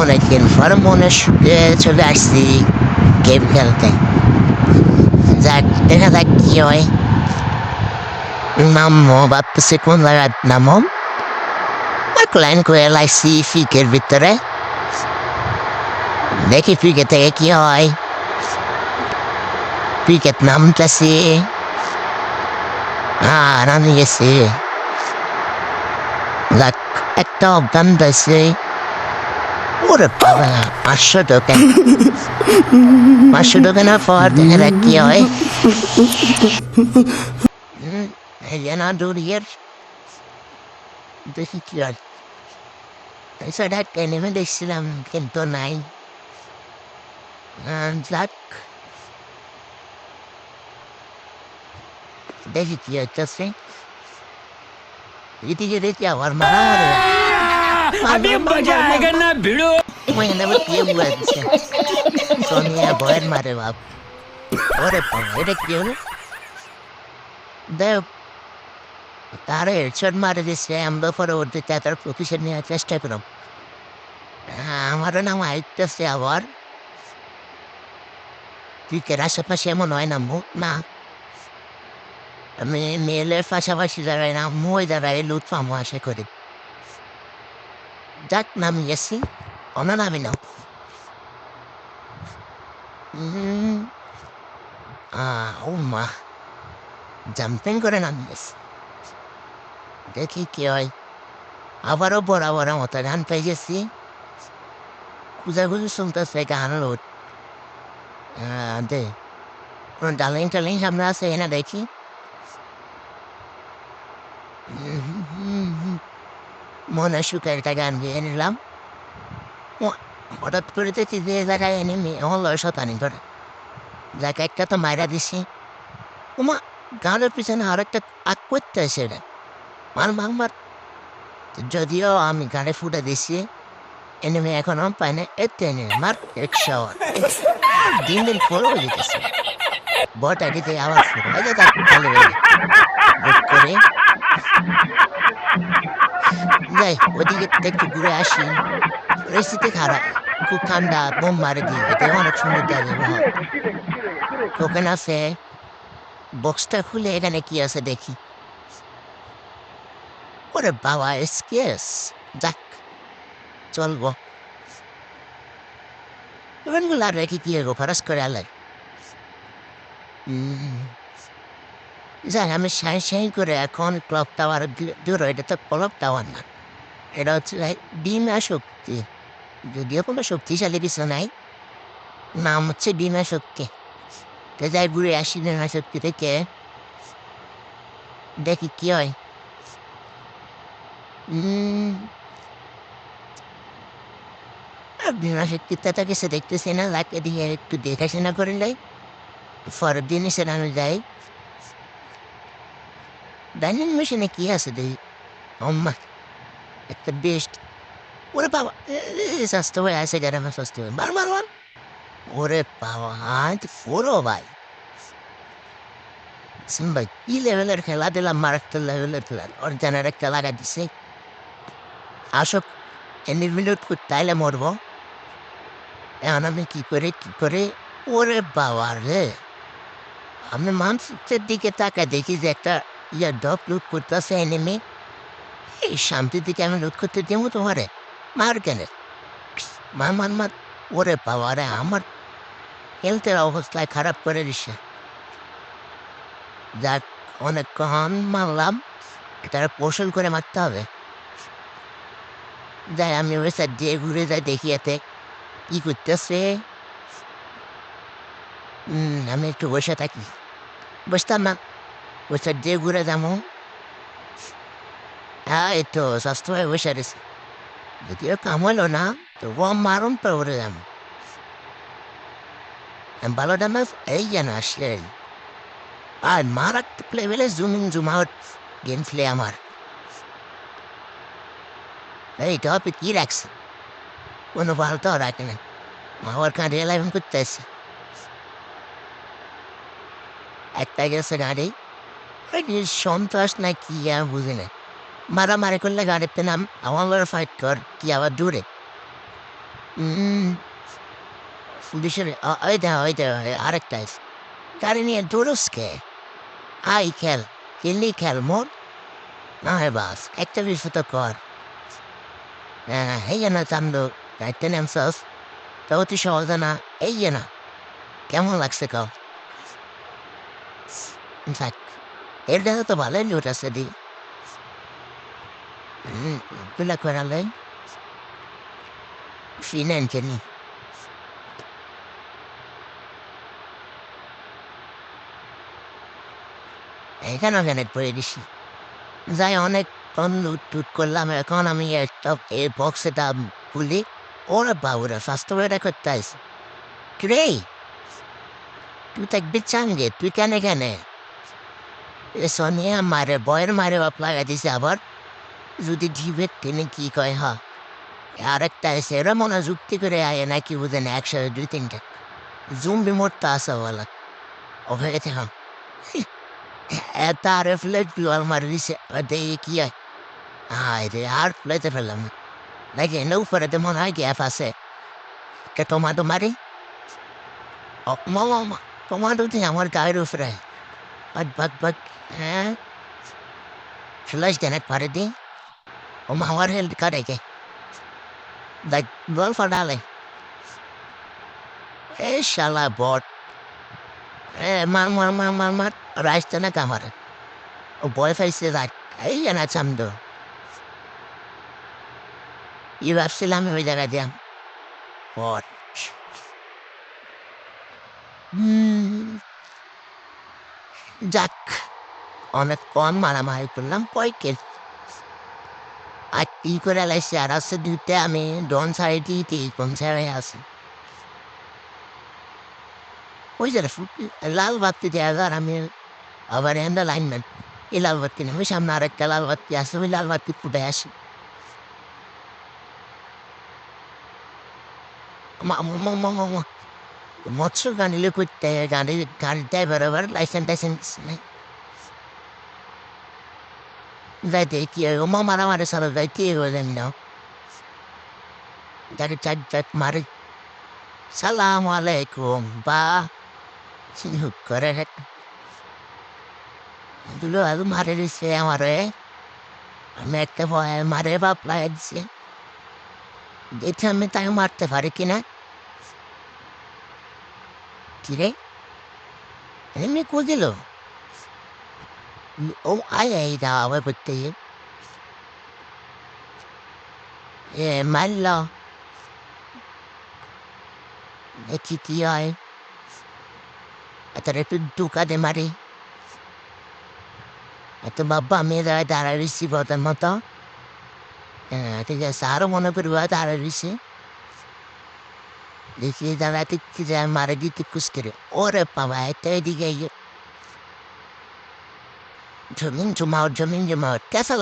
অনেকদিন পর মনে চলে আসছি গেম খেলতে। যাক, দেখা যাক কি হয়। নামো ভাবতেছি কোন জায়গায় নামো। ক্লাইন করে লাইছি ফিকের ভিতরে, দেখি ফিকে থেকে কি হয়। ফিকেট নামতেছি, নামে গেছি। যাক, একটা অজ্ঞান দিয়েছে। ওরে বাবা, 500 টোকেন। 500 টোকেনের পর দেখা যাক কি হয়। না দূরিয়ের দেখি কি হয়। সেটা একটা নেমে দেখছিলাম কিন্তু নাই। যাক, দেখি কি হচ্ছে। এদিকে দেখি আবার মারামারি লাগছে। अभी मजा आएगा ना भिड़ो। আবার বিয়ে বুয়া দিচ্ছে। সোনিয়া ভয়ের মারে বাপ। ওরে বাবা, এটা কি হলো? দেখ, তারা হেডশট মারে দিচ্ছে। আমরা পরবর্তীতে তার প্রতিশোধ নেওয়ার চেষ্টা করলাম। আমারও নাম আইতেছে আবার। তুই কে আশেপাশে এমন হয় না মুখ না। আমি মেলের পাশাপাশি দাঁড়াই না, মই দাঁড়াই লুট পামো আশা করি। যাক, নামি গেছি। অন্য নামি নাও। ও মা, জাম্পিং করে নামি গেছি। দেখি কি হয়। আবারও বরাবর মতো গান পেয়ে গেছি। খুঁজাখুঁজি চলতেছে গান লোট। দে, কোনো ডালিং টালিং সামনে আছে এনে দেখি। মনে সুখের একটা গান গিয়ে নিলাম। হঠাৎ করে দেখি যে জায়গায় এনে হলো শতানি ধরে। যাকে একটা তো মাইরা দিছি। ওমা, গানের পিছনে আরেকটা আগ করতে আসে রে। মার মার মার। যদিও আমি গানে ফুটে দিছি, এনিমে এখনো পাই না। এতে এনে মার 100। দিন দিন ফলো হয়ে যেতেছে। বট আইডিতে আবার ফলো হয়ে যায়। ভালো হয়ে বুক করে যাই, ওদিকে একটু ঘুরে আসি। পরিস্থিতি খারাপ, খুব ঠান্ডা। বোম মারে দিই, এটা অনেক সুন্দর জায়গা বহর। টোকেন আছে। বক্সটা খুলে এখানে কি আছে দেখি। ওরে বাবা, এসকেস। যাক, চলবো। টোকেনগুলো আর রেখে কি হবো, খরচ করে আলাই। যাক, আমি সাই সাই করে এখন ক্লক টাওয়ার দূর। এটা তো ক্লক টাওয়ার না, এটা হচ্ছে ডিমা শক্তি। যদিও কোনো শক্তিশালী কিছু নাই, নাম হচ্ছে ডিমা শক্তি। তো যাই, ঘুরে আসি ডিমা শক্তি থেকে, দেখি কি হয়। ডিমা শক্তিতে তো কিছু দেখতেছি না, লাইকে দিয়ে একটু দেখাশোনা করে যাই। পরের দিন এসে আমি যাই ডাইনিং মেশিনে কি আছে দেখি। অম্মা, একটা বেস্ট। ওরে বাবা, স্বাস্থ্য হয়ে আছে গ্রামের স্বাস্থ্য হয়ে বার বার বার। ওরে বাবা, পুরো ভাই ভাই কি লেভেলের খেলা দিলাম, মারাত্মক লেভেলের খেলা। অরিজিনাল একটা লাগা দিছে। আসক, এনিমিনেট করতে আইলে মরবো। এখন আমি কি করে। ওরে বাবা রে, আমি মানুষের দিকে তাকায় দেখি যে একটা ডগ লুট করতেছে এনিমি। এই শান্তির দিকে আমি লুট করতে দেবো তোমারে? মার কেন? মার মার মার। ওরে বাবা রে, আমার হেলথের অবস্থায় খারাপ করে দিচ্ছে। যাক, অনেকক্ষণ মারলাম। তারা কৌশল করে মারতে হবে। যাই, আমি ওই সাইড দিয়ে ঘুরে যাই, দেখি এতে কি করতেছে। আমি একটু বসে থাকি। বসতাম না, ওই সাইড দিয়ে ঘুরে যাবো। এই তো স্বাস্থ্যভাবে বসে রয়েছে। যদিও কাম হলো না, তবুও মারুন তো উড়ে যাবো। ভালো ডামাস এই যেন আসলে। আর মারাত্মক লেভেলে zoom in zoom out game play আমার। এই টপিক কি রাখছে? কোনো ভালটাও রাখে না। আমার কাঁধে এলাইভেন করতে আসছে। একটা গেছে গাড়ি, ওই যে সন্ত্রাস না কি আর বুঝি না। মারামারি করলে গাড়িতে নাম, আমার ফাইট কর কি আবার দূরে। উম পুলিশের ওই দেখ আরেকটা আছে। গাড়ি নিয়ে দৌড়স কে? আই খেল, খেললি খেল মোর। না হয় বাস, একটা বিষয় তো কর। এই যে না চান্দু, গাড়িতে নামছস, তো অতি সহজে না, এই যে না, কেমন লাগছে কও? যাক, এর দেখা তো ভালোই লুট আছে দি। তুলা করালে, ফিনান্সে নি। এখানে ওখানে পড়ে দিছি। যাই অনেক লুট টুট করলাম, এখন আমি একটা এই বক্সটা খুলি, ওরা বাবুরা স্বাস্থ্য বেড়া করতে আসে। কিরে, তুই তো বিচ্ছাঙ্গে, তুই কেন কেনে? এ সোনিয়া মারে বয়ের মারে বাপ লাগা দিছে আবার। যদি জিভের টেনে কি কয় হ। আরেকটা এসে এরা মনে হয় যুক্তি করে আয় নাকি বুঝে না, একসাথে দুই তিনটা জুম্বি মোটটা আসা বলা ওকে গেছে হ্যাঁ। তার ফ্লেট জল মারি দিছে, দেখি কি হয়। হায় রে, আর ফ্লেটে ফেললাম না। নাকি এনে উপরে তো মনে হয় গ্যাপ আছে। কে টমাটো মারি? মামা টমাটো দিয়ে আমার গায়ের উপরে বাট বাট বাট। হ্যাঁ, ফ্লাশ দেন এক পারে দিই। ও মামার হেল্প করে কে? দেখ, বল ফাটালে। এ শালা বট। মার মার মার মার মার, রাইসটা না কামার। ও ভয় পাইছে রাখ। এই না চামদ। ই ভাবছিলাম ওই জায়গায় দিয়াম। বট। যাক, অনেক কম মারামারি করলাম কয়েকের। আর কি করে লাইছে আর আছে দুইটা, আমি ডন সাইড দিতে কোন ছেড়ে আছি। ওই যে লাল বাতি দেওয়া আমি আবার এন্ডা লাইনম্যান। এই লাল বাতি না, ওই সামনে আরেকটা লাল বাতি আছে, ওই লাল বাতি ফুটে আসি। মৎস্য গানিলে করতে গাড়ি ড্রাইভার আবার লাইসেন্স টাইসেন্স নেই। যাইতে কি ও মারামারি সারা যাই কি হলেন না, গাড়ি চার চার মারে। সালাম আলাইকুম বা হুক করে দুলো আলু মারে দিছে আমারে। আমি একটা ভয় মারে বাপ লাগে দিছে, দেখি আমি তাই মারতে পারি কিনা। কিরে, এমনি কুদিল। ও আয় এই দাওয়া করতে মারল। দেখি কি হয়, তার একটু ঢুকাতে মারি। এত বাবা মেয়েরা দাঁড়া দিচ্ছি বতার মতো। হ্যাঁ ঠিক আছে, আরো মনে করবো দাঁড়া দিচ্ছি। দেখি দাঁড়াতে কি যায়, মারে দিতে কুস করে ওরে বাবা, এটা এদিকে জমিন জমাও জমিন জমাও কেসা